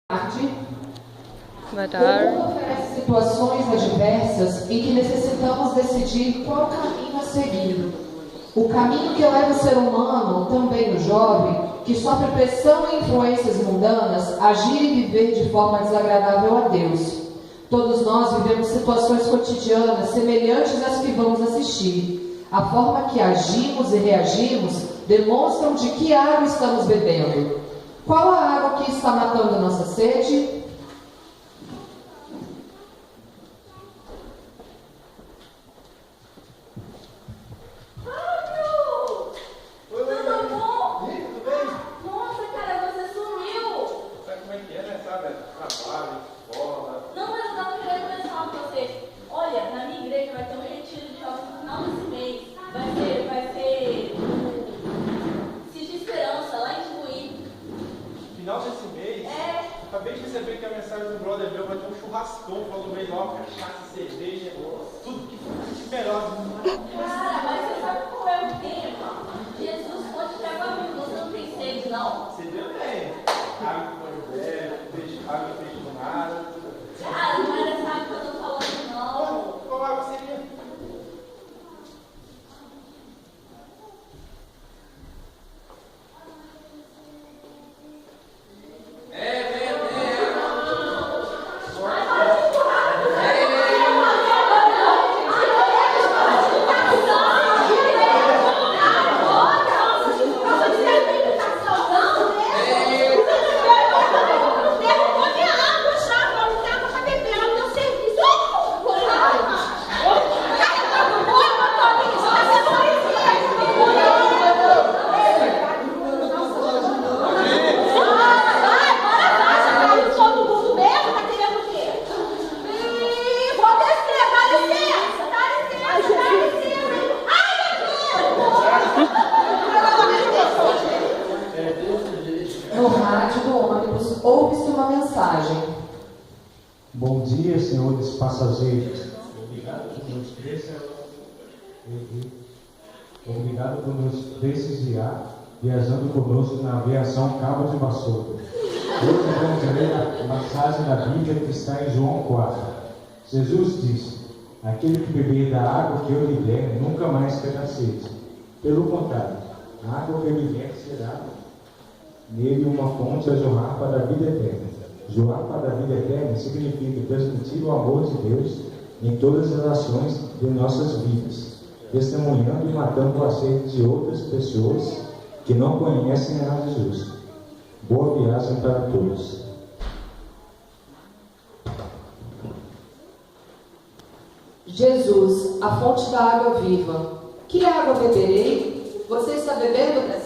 Boa tarde. O mundo oferece situações adversas em que necessitamos decidir qual caminho a seguir. O caminho que leva o ser humano, também o jovem, que sofre pressão e influências mundanas, a agir e viver de forma desagradável a Deus. Todos nós vivemos situações cotidianas semelhantes às que vamos assistir. A forma que agimos e reagimos demonstram de que água estamos bebendo. Qual a água que está matando a nossa sede? No rádio do ônibus ouve-se uma mensagem. Bom dia, senhores passageiros. Obrigado por nos prestigiar viajando conosco na aviação Cabo de Vassoura. Hoje vamos ler a passagem da Bíblia que está em João 4. Jesus disse: aquele que beber da água que eu lhe der nunca mais terá sede. Pelo contrário, a água que eu lhe der será nele uma fonte a jorrar para a vida eterna. Jorrar para a vida eterna significa transmitir o amor de Deus em todas as ações de nossas vidas, testemunhando e matando a sede de outras pessoas que não conhecem a Jesus. Boa viagem para todos. Jesus, a fonte da água viva. Que água beberei? Você está bebendo dessa